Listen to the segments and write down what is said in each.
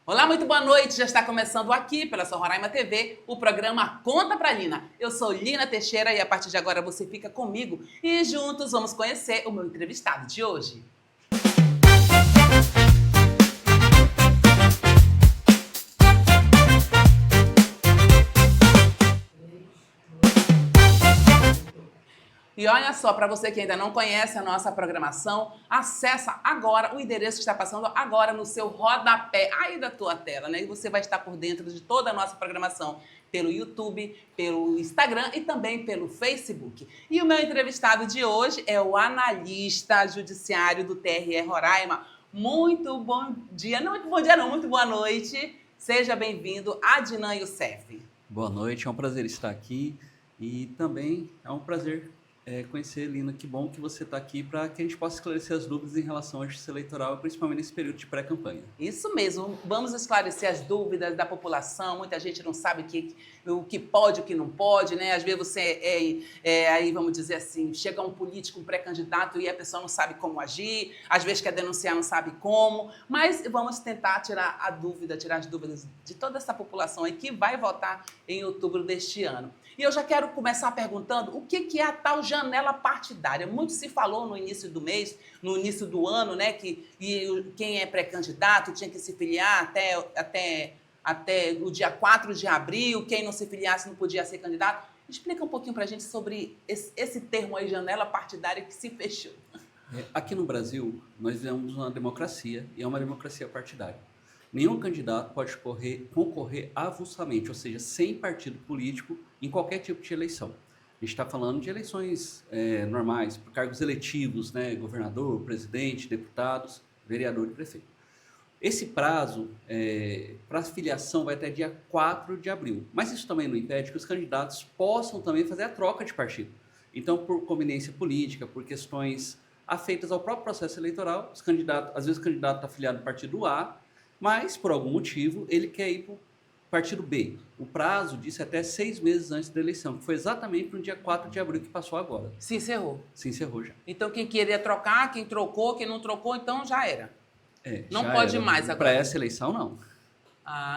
Olá, muito boa noite. Já está começando aqui pela sua Roraima TV o programa Conta pra Lina. Eu sou Lina Teixeira e a partir de agora você fica comigo e juntos vamos conhecer o meu entrevistado de hoje. E olha só, para você que ainda não conhece a nossa programação, acessa agora o endereço que está passando agora no seu rodapé aí da tua tela, né? E você vai estar por dentro de toda a nossa programação pelo YouTube, pelo Instagram e também pelo Facebook. E o meu entrevistado de hoje é o analista judiciário do TRE Roraima. Muito bom dia, não muito bom dia não, muito boa noite. Seja bem-vindo, Adnan Youssef. Boa noite, é um prazer estar aqui e também é um prazer conhecer, Lina. Que bom que você está aqui para que a gente possa esclarecer as dúvidas em relação à justiça eleitoral, principalmente nesse período de pré-campanha. Isso mesmo, vamos esclarecer as dúvidas da população. Muita gente não sabe o que pode, o que não pode, né? Às vezes você aí vamos dizer assim, chega um político, um pré-candidato e a pessoa não sabe como agir, às vezes quer denunciar, não sabe como, mas vamos tentar tirar as dúvidas de toda essa população aí que vai votar em outubro deste ano. E eu já quero começar perguntando o que é a tal janela partidária. Muito se falou no início do mês, no início do ano, né, que quem é pré-candidato tinha que se filiar até o dia 4 de abril, quem não se filiasse não podia ser candidato. Explica um pouquinho para a gente sobre esse termo aí, janela partidária, que se fechou. Aqui no Brasil, nós vivemos uma democracia e é uma democracia partidária. Nenhum candidato pode concorrer avulsamente, ou seja, sem partido político, em qualquer tipo de eleição. A gente está falando de eleições normais, por cargos eletivos, né? Governador, presidente, deputados, vereador e prefeito. Esse prazo para filiação vai até dia 4 de abril, mas isso também não impede que os candidatos possam também fazer a troca de partido. Então, por conveniência política, por questões afeitas ao próprio processo eleitoral, às vezes o candidato está afiliado no partido A, mas, por algum motivo, ele quer ir para o partido B. O prazo disso é até 6 meses antes da eleição, que foi exatamente no dia 4 de abril que passou agora. Se encerrou. Se encerrou já. Então, quem queria trocar, quem trocou, quem não trocou, então já era. Não já pode era. mais agora. Para essa eleição, não.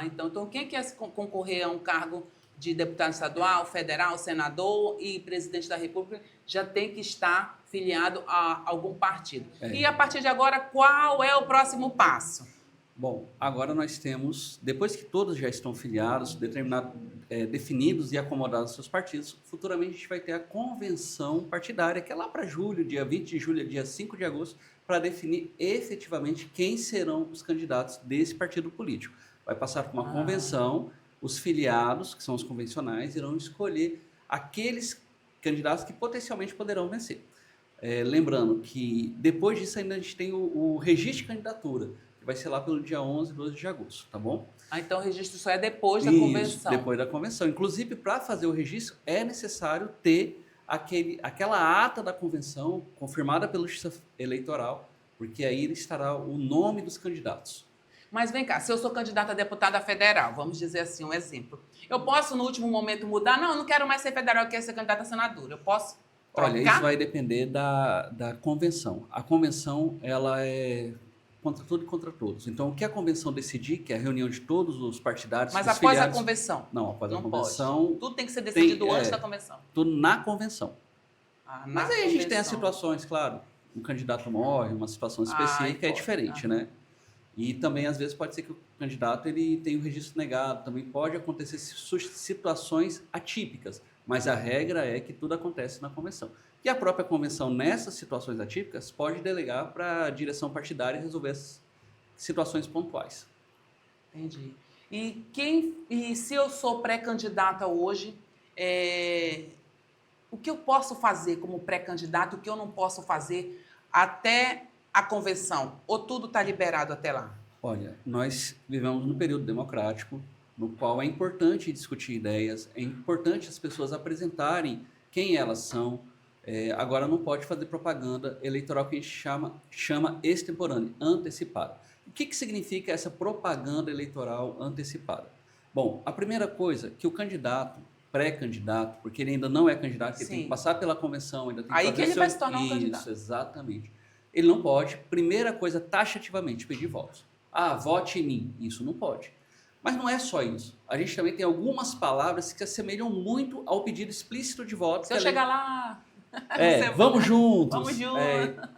Então quem quer concorrer a um cargo de deputado estadual, federal, senador e presidente da República já tem que estar filiado a algum partido. E a partir de agora, qual é o próximo passo? Bom, agora nós temos, depois que todos já estão filiados, definidos e acomodados seus partidos, futuramente a gente vai ter a convenção partidária, que é lá para julho, dia 20 de julho, dia 5 de agosto, para definir efetivamente quem serão os candidatos desse partido político. Vai passar por uma convenção, os filiados, que são os convencionais, irão escolher aqueles candidatos que potencialmente poderão vencer. Lembrando que depois disso ainda a gente tem o registro de candidatura, vai ser lá pelo dia 11 e 12 de agosto, tá bom? Então o registro só é depois da convenção. Depois da convenção. Inclusive, para fazer o registro, é necessário ter aquela ata da convenção confirmada pela Justiça Eleitoral, porque aí estará o nome dos candidatos. Mas vem cá, se eu sou candidata a deputada federal, vamos dizer assim, um exemplo, eu posso no último momento mudar? Não, eu não quero mais ser federal, eu quero ser candidata a senadora. Eu posso trocar? Olha, isso vai depender da convenção. A convenção, ela é contra tudo e contra todos. Então, o que a convenção decidir, que é a reunião de todos os partidários... Mas após a convenção? Não, após a convenção... Pode. Tudo tem que ser decidido antes da convenção? Tudo na convenção. Mas aí a gente tem as convenção. Situações, claro, um candidato morre, uma situação específica é diferente, né? E também, às vezes, pode ser que o candidato ele tenha o registro negado, também pode acontecer situações atípicas, mas a regra é que tudo acontece na convenção. E a própria convenção, nessas situações atípicas, pode delegar para a direção partidária resolver as situações pontuais. Entendi. E se eu sou pré-candidata hoje, o que eu posso fazer como pré-candidato, o que eu não posso fazer até a convenção? Ou tudo está liberado até lá? Olha, nós vivemos num período democrático, no qual é importante discutir ideias, é importante as pessoas apresentarem quem elas são. Agora não pode fazer propaganda eleitoral que a gente chama extemporânea, antecipada. O que significa essa propaganda eleitoral antecipada? Bom, a primeira coisa que o candidato, pré-candidato, porque ele ainda não é candidato, ele tem que passar pela convenção, ainda tem que aí que ele vai se tornar um candidato. Isso, exatamente. Ele não pode, primeira coisa, taxativamente, pedir votos. Ah, vote em mim. Isso não pode. Mas não é só isso. A gente também tem algumas palavras que se assemelham muito ao pedido explícito de voto. Se eu chegar lá, Vamos vamos juntos. junto.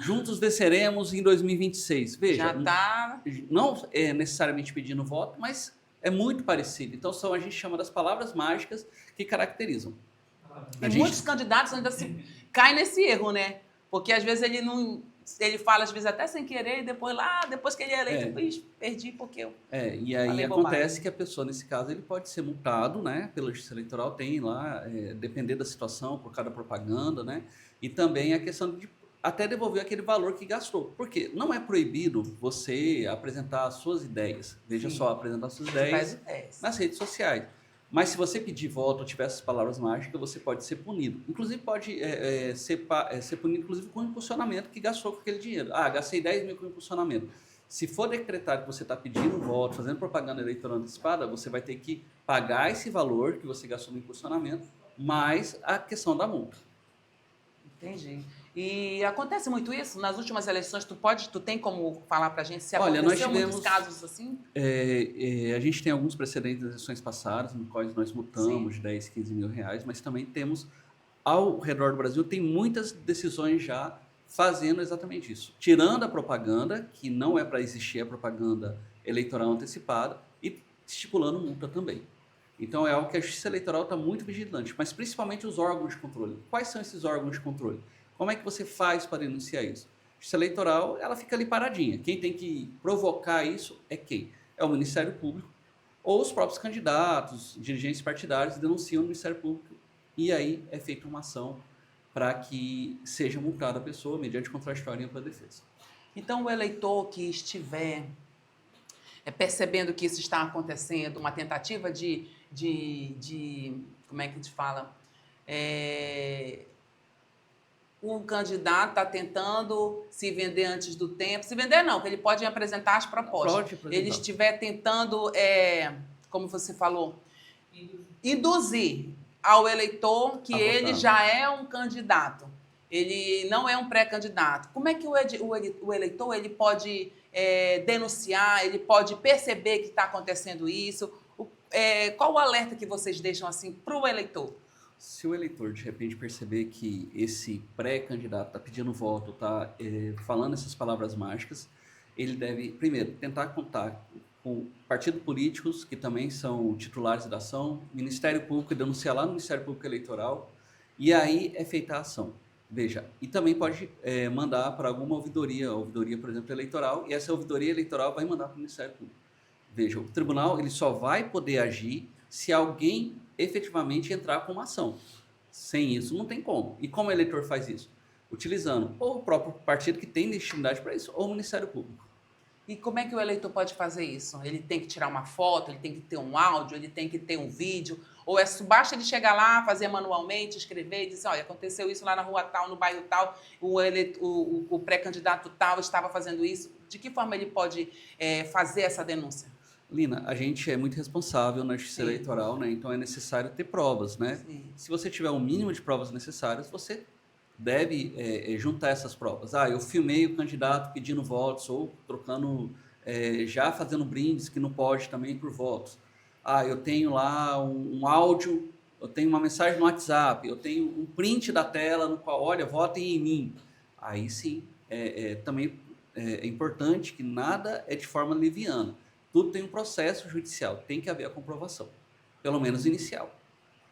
Juntos venceremos em 2026. Veja, Já tá. não é necessariamente pedindo voto, mas é muito parecido. Então, a gente chama das palavras mágicas que caracterizam. E muitos candidatos ainda caem nesse erro, né? Porque às vezes ele não. Ele fala, às vezes, até sem querer, e depois que ele é eleito, perdi porque eu. E aí falei acontece bobagem. que a pessoa, nesse caso, ele pode ser multado, né? Pela Justiça Eleitoral, tem lá, depender da situação, por cada propaganda, né? E também a questão de até devolver aquele valor que gastou. Porque não é proibido você apresentar as suas ideias. Veja Sim. só, apresentar as suas Faz ideias nas redes sociais. Mas se você pedir voto ou tiver essas palavras mágicas, você pode ser punido. Inclusive, pode ser punido inclusive, com impulsionamento que gastou com aquele dinheiro. Ah, gastei 10 mil com impulsionamento. Se for decretado que você está pedindo voto, fazendo propaganda eleitoral antecipada, você vai ter que pagar esse valor que você gastou no impulsionamento, mais a questão da multa. Entendi. E acontece muito isso? Nas últimas eleições, tu tem como falar pra gente se Olha, aconteceu nós tivemos, muitos casos assim? A gente tem alguns precedentes das eleições passadas, no quais nós multamos Sim. 10, 15 mil reais, mas também temos, ao redor do Brasil, tem muitas decisões já fazendo exatamente isso. Tirando a propaganda, que não é para existir a propaganda eleitoral antecipada, e estipulando multa também. Então é algo que a Justiça Eleitoral está muito vigilante, mas principalmente os órgãos de controle. Quais são esses órgãos de controle? Como é que você faz para denunciar isso? A Justiça Eleitoral, ela fica ali paradinha. Quem tem que provocar isso é quem? É o Ministério Público ou os próprios candidatos, dirigentes partidários denunciam o Ministério Público e aí é feita uma ação para que seja multada a pessoa mediante contraditório e ampla defesa. Então, o eleitor que estiver percebendo que isso está acontecendo, uma tentativa como é que a gente fala? O candidato está tentando se vender antes do tempo. Se vender não, que ele pode apresentar as propostas. Pode apresentar. Ele estiver tentando, como você falou, induzir ao eleitor que ele já é um candidato. Ele não é um pré-candidato. Como é que o eleitor ele pode denunciar, ele pode perceber que está acontecendo isso? Qual o alerta que vocês deixam assim para o eleitor? Se o eleitor, de repente, perceber que esse pré-candidato está pedindo voto, está falando essas palavras mágicas, ele deve, primeiro, tentar contar com partidos políticos, que também são titulares da ação, Ministério Público, e denunciar lá no Ministério Público Eleitoral, e aí é feita a ação. Veja, e também pode mandar para alguma ouvidoria, por exemplo, eleitoral, e essa ouvidoria eleitoral vai mandar para o Ministério Público. Veja, o tribunal ele só vai poder agir se alguém efetivamente entrar com uma ação. Sem isso, não tem como. E como o eleitor faz isso? Utilizando ou o próprio partido que tem legitimidade para isso, ou o Ministério Público. E como é que o eleitor pode fazer isso? Ele tem que tirar uma foto, ele tem que ter um áudio, ele tem que ter um vídeo, ou basta ele chegar lá, fazer manualmente, escrever e dizer, olha, aconteceu isso lá na rua tal, no bairro tal, o pré-candidato tal estava fazendo isso. De que forma ele pode fazer essa denúncia? Lina, a gente é muito responsável na Justiça Eleitoral, né? Então é necessário ter provas, né? Sim. Se você tiver um mínimo de provas necessárias, você deve juntar essas provas. Ah, eu filmei o candidato pedindo votos ou trocando, já fazendo brindes que não pode também por votos. Ah, eu tenho lá um áudio, eu tenho uma mensagem no WhatsApp, eu tenho um print da tela no qual, olha, votem em mim. Aí sim, também é importante que nada é de forma leviana. Tudo tem um processo judicial, tem que haver a comprovação, pelo menos inicial.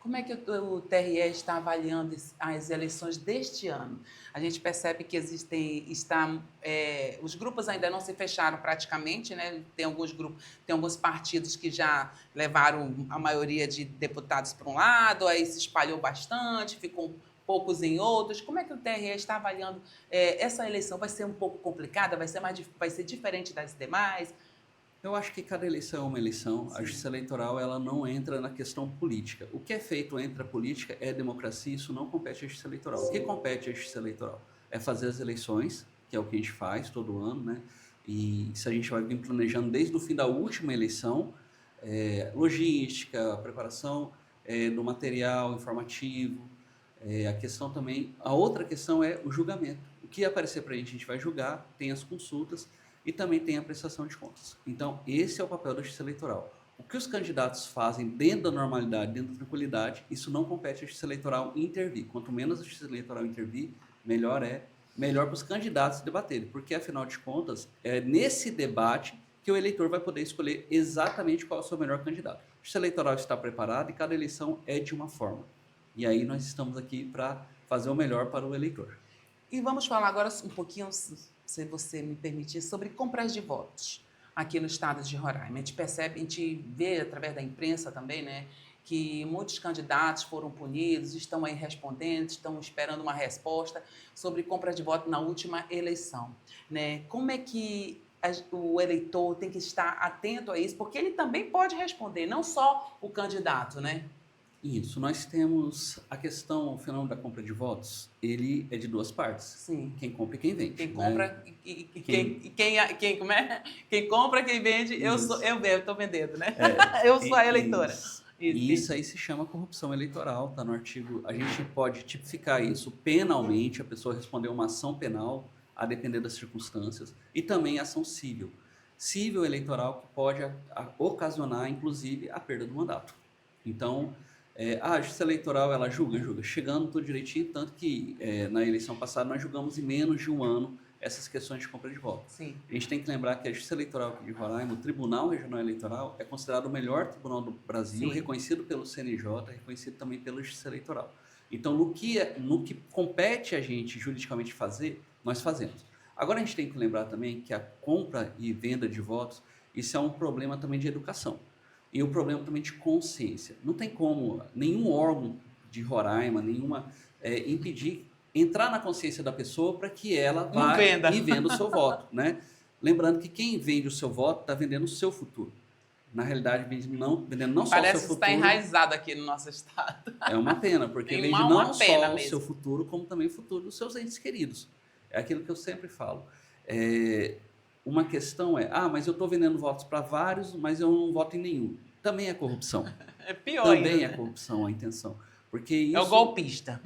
Como é que o TRE está avaliando as eleições deste ano? A gente percebe que os grupos ainda não se fecharam praticamente, né? Tem alguns partidos que já levaram a maioria de deputados para um lado, aí se espalhou bastante, ficou poucos em outros. Como é que o TRE está avaliando essa eleição? Vai ser um pouco complicada? Vai ser diferente das demais? Eu acho que cada eleição é uma eleição. Sim. A Justiça Eleitoral ela não entra na questão política. O que é feito entre a política é democracia, isso não compete à Justiça Eleitoral. Sim. O que compete à Justiça Eleitoral é fazer as eleições, que é o que a gente faz todo ano, né? E isso a gente vai vir planejando desde o fim da última eleição, logística, preparação do material informativo, a outra questão é o julgamento. O que aparecer para a gente vai julgar, tem as consultas, e também tem a prestação de contas. Então, esse é o papel da Justiça Eleitoral. O que os candidatos fazem dentro da normalidade, dentro da tranquilidade, isso não compete à Justiça Eleitoral intervir. Quanto menos a Justiça Eleitoral intervir, melhor para os candidatos debaterem, porque, afinal de contas, é nesse debate que o eleitor vai poder escolher exatamente qual é o seu melhor candidato. A Justiça Eleitoral está preparada e cada eleição é de uma forma. E aí nós estamos aqui para fazer o melhor para o eleitor. E vamos falar agora um pouquinho, se você me permitir, sobre compras de votos aqui no estado de Roraima. A gente percebe, a gente vê através da imprensa também, né, que muitos candidatos foram punidos, estão aí respondendo, estão esperando uma resposta sobre compras de voto na última eleição, né? Como é que o eleitor tem que estar atento a isso? Porque ele também pode responder, não só o candidato, né? Isso, nós temos a questão, o fenômeno da compra de votos, ele é de duas partes. Sim. Quem compra e quem vende. Quem compra como é? Quem compra, quem vende, eu estou vendendo, né? Eu sou a eleitora. Isso aí se chama corrupção eleitoral, tá no artigo. A gente pode tipificar isso penalmente, a pessoa responder uma ação penal, a depender das circunstâncias, e também ação civil. Civil eleitoral que pode ocasionar, inclusive, a perda do mandato. Então, a Justiça Eleitoral, ela julga, chegando tudo direitinho, tanto que na eleição passada nós julgamos em menos de um ano essas questões de compra de voto. Sim. A gente tem que lembrar que a Justiça Eleitoral de Roraima, o Tribunal Regional Eleitoral, é considerado o melhor tribunal do Brasil, Sim. reconhecido pelo CNJ, reconhecido também pela Justiça Eleitoral. Então, no que compete a gente juridicamente fazer, nós fazemos. Agora, a gente tem que lembrar também que a compra e venda de votos, isso é um problema também de educação. E um problema também de consciência. Não tem como nenhum órgão de Roraima, impedir, entrar na consciência da pessoa para que ela vá e venda o seu voto, né? Lembrando que quem vende o seu voto está vendendo o seu futuro. Na realidade, vendendo não só o seu futuro. Parece que está enraizado aqui no nosso estado. É uma pena, porque vende não só o seu futuro, como também o futuro dos seus entes queridos. É aquilo que eu sempre falo. Uma questão mas eu estou vendendo votos para vários, mas eu não voto em nenhum. Também é corrupção. É pior Também ainda. É corrupção a intenção. Porque isso, é o golpista.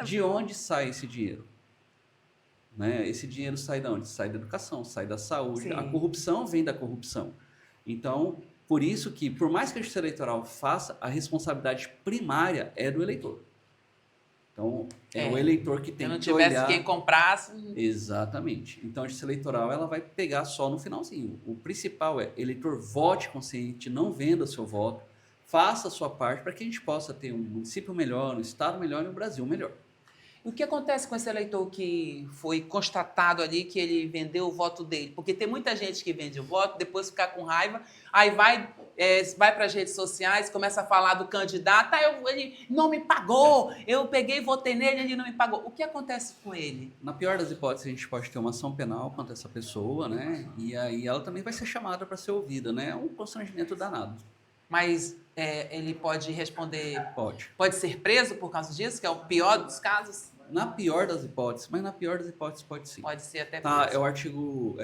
De onde sai esse dinheiro? Né? Esse dinheiro sai de onde? Sai da educação, sai da saúde. Sim. A corrupção vem da corrupção. Então, por isso que, por mais que a Justiça Eleitoral faça, a responsabilidade primária é do eleitor. Então, é o eleitor que tem que olhar... Se não tivesse quem comprasse... Exatamente. Então, a Justiça Eleitoral ela vai pegar só no finalzinho. O principal é eleitor vote consciente, não venda seu voto, faça a sua parte para que a gente possa ter um município melhor, um estado melhor e um Brasil melhor. E o que acontece com esse eleitor que foi constatado ali que ele vendeu o voto dele? Porque tem muita gente que vende o voto, depois fica com raiva, aí vai para as redes sociais, começa a falar do candidato, ele não me pagou, eu peguei e votei nele, ele não me pagou. O que acontece com ele? Na pior das hipóteses, a gente pode ter uma ação penal contra essa pessoa, né? E aí ela também vai ser chamada para ser ouvida, né? É um constrangimento danado. Mas ele pode responder... Pode. Pode ser preso por causa disso, que é o pior dos casos? Na pior das hipóteses, mas na pior das hipóteses pode sim. Pode ser até preso. É o artigo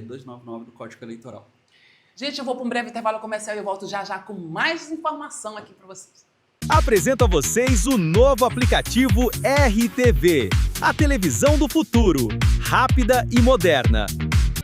299 do Código Eleitoral. Gente, eu vou para um breve intervalo comercial e eu volto já com mais informação aqui para vocês. Apresento a vocês o novo aplicativo RTV, a televisão do futuro, rápida e moderna.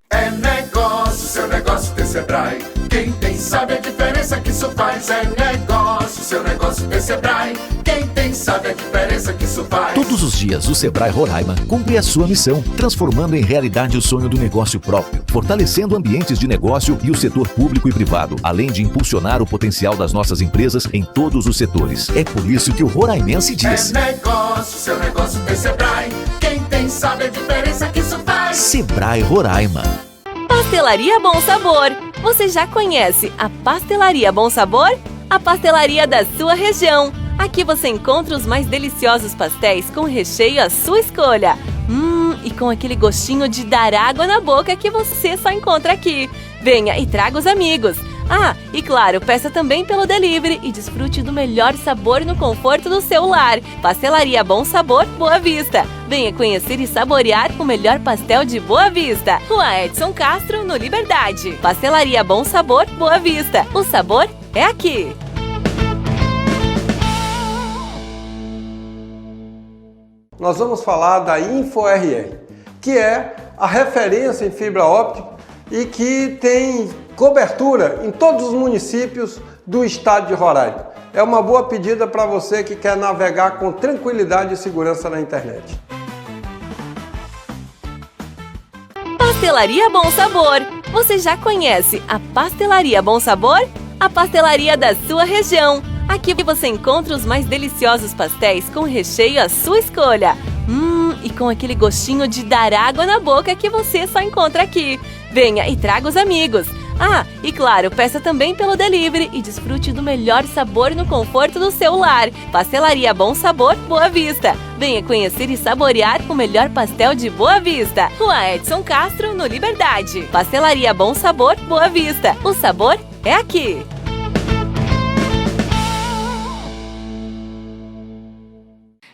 É negócio, seu negócio tem Sebrae. Quem tem sabe a diferença que isso faz. É negócio, seu negócio tem Sebrae. Quem tem sabe a diferença que isso faz. Todos os dias o Sebrae Roraima cumpre a sua missão, transformando em realidade o sonho do negócio próprio, fortalecendo ambientes de negócio e o setor público e privado, além de impulsionar o potencial das nossas empresas em todos os setores. É por isso que o roraimense diz: é negócio, seu negócio tem Sebrae. Quem tem sabe a diferença que isso faz. Sebrae Roraima. Pastelaria Bom Sabor. Você já conhece a Pastelaria Bom Sabor? A pastelaria da sua região. Aqui você encontra os mais deliciosos pastéis com recheio à sua escolha. E com aquele gostinho de dar água na boca que você só encontra aqui. Venha e traga os amigos. E claro, peça também pelo delivery e desfrute do melhor sabor no conforto do seu lar. Pastelaria Bom Sabor, Boa Vista. Venha conhecer e saborear o melhor pastel de Boa Vista. Rua Edson Castro, no Liberdade. Pastelaria Bom Sabor, Boa Vista. O sabor é aqui. Nós vamos falar da InfoRR, que é a referência em fibra óptica e que tem cobertura em todos os municípios do estado de Roraima. É uma boa pedida para você que quer navegar com tranquilidade e segurança na internet. Pastelaria Bom Sabor. Você já conhece a Pastelaria Bom Sabor? A pastelaria da sua região. Aqui você encontra os mais deliciosos pastéis com recheio à sua escolha. E com aquele gostinho de dar água na boca que você só encontra aqui. Venha e traga os amigos. E claro, peça também pelo delivery e desfrute do melhor sabor no conforto do seu lar. Pastelaria Bom Sabor, Boa Vista. Venha conhecer e saborear o melhor pastel de Boa Vista. Rua Edson Castro, no Liberdade. Pastelaria Bom Sabor, Boa Vista. O sabor é aqui.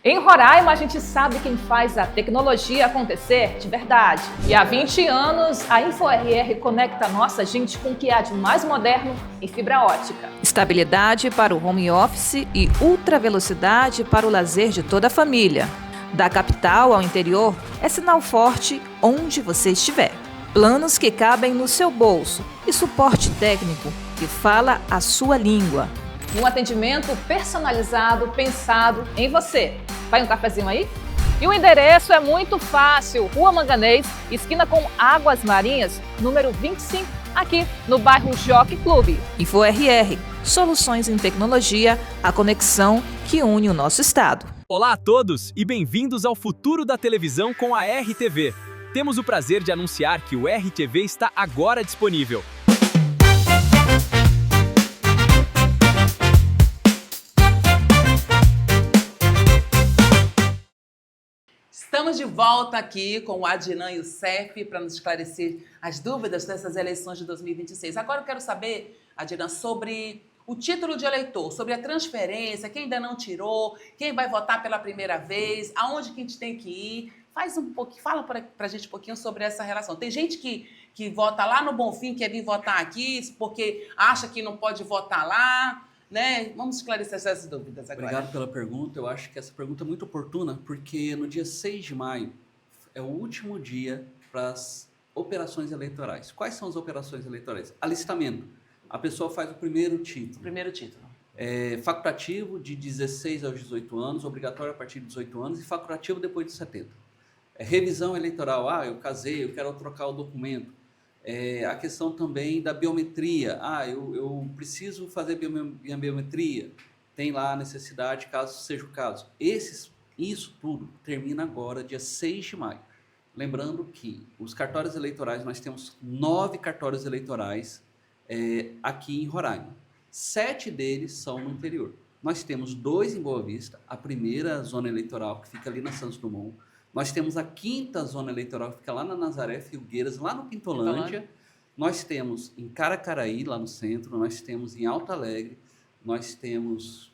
Em Roraima, a gente sabe quem faz a tecnologia acontecer de verdade. E há 20 anos, a InfoRR conecta a nossa gente com o que há de mais moderno em fibra ótica. Estabilidade para o home office e ultra velocidade para o lazer de toda a família. Da capital ao interior, é sinal forte onde você estiver. Planos que cabem no seu bolso e suporte técnico que fala a sua língua. Um atendimento personalizado, pensado em você. Vai um cafezinho aí? E o endereço é muito fácil. Rua Manganês, esquina com Águas Marinhas, número 25, aqui no bairro Jockey Club. InfoRR, soluções em tecnologia, a conexão que une o nosso estado. Olá a todos e bem-vindos ao futuro da televisão com a RTV. Temos o prazer de anunciar que o RTV está agora disponível. Estamos de volta aqui com o Adnan Youssef para nos esclarecer as dúvidas dessas eleições de 2026. Agora eu quero saber, Adnan, sobre o título de eleitor, sobre a transferência, quem ainda não tirou, quem vai votar pela primeira vez, aonde que a gente tem que ir. Fala para a gente um pouquinho sobre essa relação. Tem gente que vota lá no Bonfim, quer vir votar aqui porque acha que não pode votar lá. Né? Vamos esclarecer essas dúvidas agora. Obrigado pela pergunta. Eu acho que essa pergunta é muito oportuna, porque no dia 6 de maio é o último dia para as operações eleitorais. Quais são as operações eleitorais? Alistamento. A pessoa faz o primeiro título. Primeiro título. Facultativo de 16 aos 18 anos, obrigatório a partir de 18 anos e facultativo depois de 70. Revisão eleitoral. Eu casei, eu quero trocar o documento. A questão também da biometria. Eu preciso fazer minha biometria. Tem lá a necessidade, caso seja o caso. Isso tudo termina agora, dia 6 de maio. Lembrando que os cartórios eleitorais, nós temos 9 cartórios eleitorais aqui em Roraima. 7 deles são no interior. Nós temos 2 em Boa Vista, a primeira zona eleitoral, que fica ali na Santos Dumont. Nós temos a 5ª zona eleitoral, que fica lá na Nazaré Filgueiras, lá no Quintolândia. Nós temos em Caracaraí, lá no centro. Nós temos em Alto Alegre. Nós temos...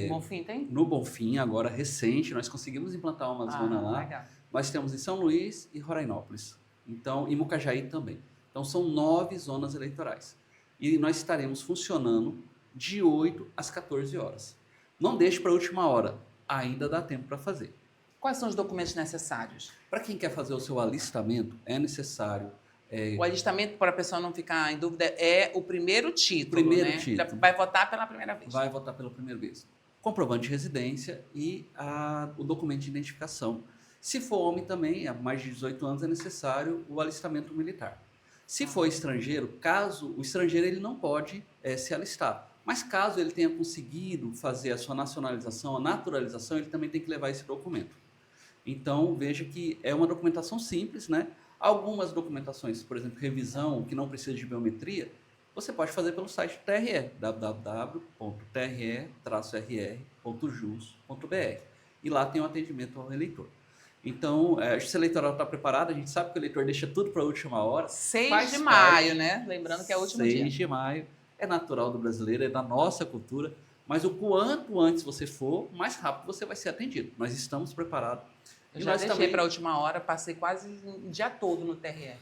Bonfim tem? No Bonfim, agora recente. Nós conseguimos implantar uma zona lá. Legal. Nós temos em São Luís e Rorainópolis. Então, e Mucajaí também. Então, são 9 zonas eleitorais. E nós estaremos funcionando de 8 às 14 horas. Não deixe para a última hora. Ainda dá tempo para fazer. Quais são os documentos necessários? Para quem quer fazer o seu alistamento, é necessário... O alistamento, para a pessoa não ficar em dúvida, é o primeiro título, Primeiro título. Vai votar pela primeira vez. Vai votar pela primeira vez. Comprovante de residência e o documento de identificação. Se for homem também, há mais de 18 anos, é necessário o alistamento militar. Se for estrangeiro, o estrangeiro ele não pode se alistar. Mas caso ele tenha conseguido fazer a sua nacionalização, a naturalização, ele também tem que levar esse documento. Então, veja que é uma documentação simples, né? Algumas documentações, por exemplo, revisão, que não precisa de biometria, você pode fazer pelo site do TRE, www.tre-rr.jus.br. E lá tem o atendimento ao eleitor. Então, a Justiça Eleitoral está preparada, a gente sabe que o eleitor deixa tudo para a última hora. 6 de maio, né? Lembrando que é o último dia. 6 de maio, é natural do brasileiro, é da nossa cultura, mas o quanto antes você for, mais rápido você vai ser atendido. Nós estamos preparados. Eu já deixei para a última hora, passei quase o dia todo no TRE.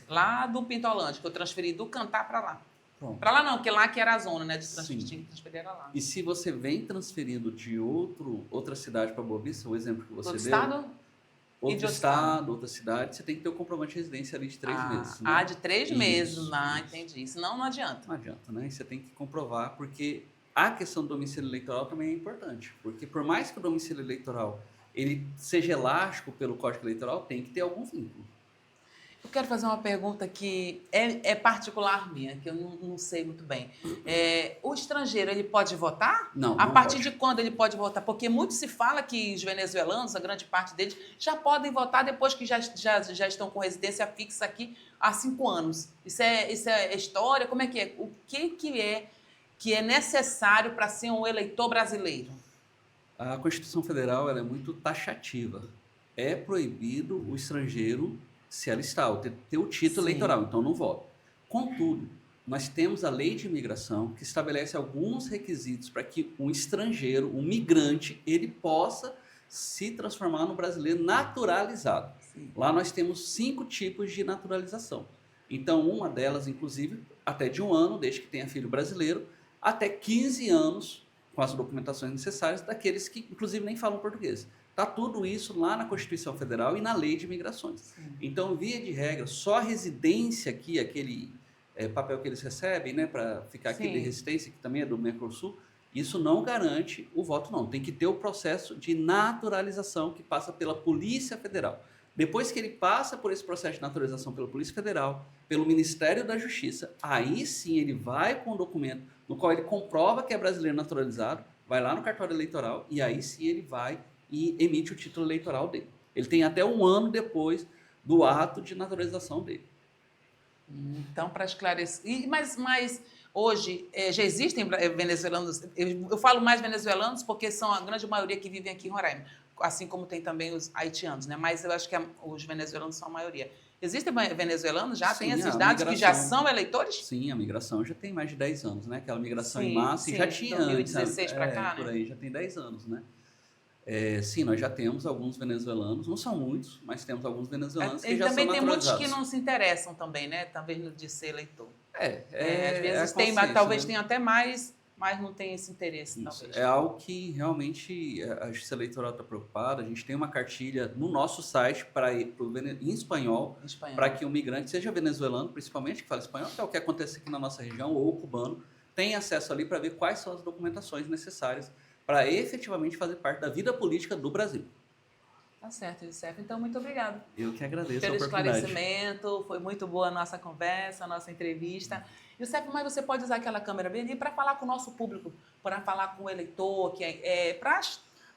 Lá do Pintolândia, que eu transferi do Cantar para lá. Para lá não, porque lá que era a zona, né? De transferir era lá. E se você vem transferindo de outra cidade para Boa Vista, o exemplo que você deu... Estado? outro estado, outra cidade, você tem que ter o comprovante de residência ali de 3 meses. Né? De 3 meses. Entendi. Senão não adianta. Não adianta, né? E você tem que comprovar, porque a questão do domicílio eleitoral também é importante. Porque por mais que o domicílio eleitoral ele seja elástico pelo Código Eleitoral, tem que ter algum vínculo. Eu quero fazer uma pergunta que é particular minha, que eu não sei muito bem. O estrangeiro, ele pode votar? Não, A não partir pode. de quando ele pode votar? Porque muito se fala que os venezuelanos, a grande parte deles, já podem votar depois que já estão com residência fixa aqui há 5 anos. Isso é história? Como é que é? O que é necessário para ser um eleitor brasileiro? A Constituição Federal ela é muito taxativa. É proibido o estrangeiro se alistar, ter o título eleitoral, então não vota. Contudo, nós temos a Lei de Imigração que estabelece alguns requisitos para que um estrangeiro, um migrante, ele possa se transformar no brasileiro naturalizado. Sim. Lá nós temos 5 tipos de naturalização. Então, uma delas, inclusive, até de 1 ano, desde que tenha filho brasileiro, até 15 anos, com as documentações necessárias, daqueles que, inclusive, nem falam português. Está tudo isso lá na Constituição Federal e na Lei de Imigrações. Sim. Então, via de regra, só a residência aqui, aquele papel que eles recebem, né, para ficar aqui de residência, que também é do Mercosul, isso não garante o voto, não. Tem que ter o processo de naturalização que passa pela Polícia Federal. Depois que ele passa por esse processo de naturalização pela Polícia Federal, pelo Ministério da Justiça, aí sim ele vai com um documento no qual ele comprova que é brasileiro naturalizado, vai lá no cartório eleitoral e aí sim ele vai e emite o título eleitoral dele. Ele tem até 1 ano depois do ato de naturalização dele. Então, para esclarecer... Mas hoje já existem venezuelanos... Eu falo mais venezuelanos porque são a grande maioria que vivem aqui em Roraima, assim como tem também os haitianos, né? Mas eu acho que os venezuelanos são a maioria. Existem venezuelanos já? Tem esses dados que já são eleitores? Sim, a migração já tem mais de 10 anos, né? Aquela migração em massa, e já tinha 2016 para cá, por né? aí, já tem 10 anos, né? Sim, nós já temos alguns venezuelanos, não são muitos, mas temos alguns venezuelanos que já são naturalizados. Também tem muitos que não se interessam também, né? Talvez de ser eleitor. Às vezes tem, talvez né? tenha até mais, mas não tem esse interesse, Isso, talvez. é algo que realmente a Justiça Eleitoral está preocupada. A gente tem uma cartilha no nosso site em espanhol, para que o migrante, seja venezuelano, principalmente, que fala espanhol, que é o que acontece aqui na nossa região, ou cubano, tenha acesso ali para ver quais são as documentações necessárias para efetivamente fazer parte da vida política do Brasil. Tá certo, Youssef. Então, muito obrigado. Eu que agradeço pelo a oportunidade. esclarecimento. Foi muito boa a nossa conversa, a nossa entrevista. Youssef, mas você pode usar aquela câmera bem ali para falar com o nosso público, para falar com o eleitor, para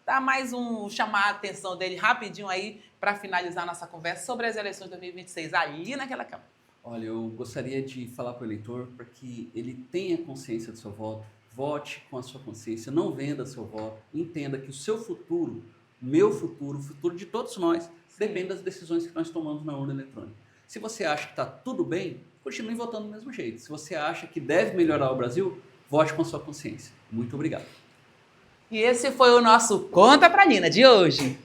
dar mais chamar a atenção dele rapidinho aí para finalizar a nossa conversa sobre as eleições de 2026, ali naquela câmera. Olha, eu gostaria de falar para o eleitor para que ele tenha consciência do seu voto, vote com a sua consciência, não venda seu voto, entenda que o seu futuro, meu futuro, o futuro de todos nós, depende das decisões que nós tomamos na urna eletrônica. Se você acha que está tudo bem, continue votando do mesmo jeito. Se você acha que deve melhorar o Brasil, vote com a sua consciência. Muito obrigado. E esse foi o nosso Conta pra Nina de hoje.